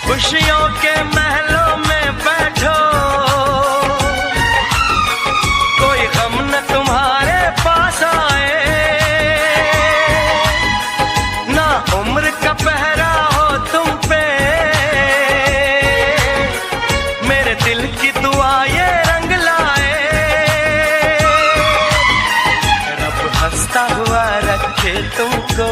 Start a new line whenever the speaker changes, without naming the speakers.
खुशियों के महलों में बैठो, कोई गम न तुम्हारे पास आए, ना उम्र का पहरा हो तुम पे, मेरे दिल की दुआ ये रंग लाए। रब हंसता हुआ रखे तुमको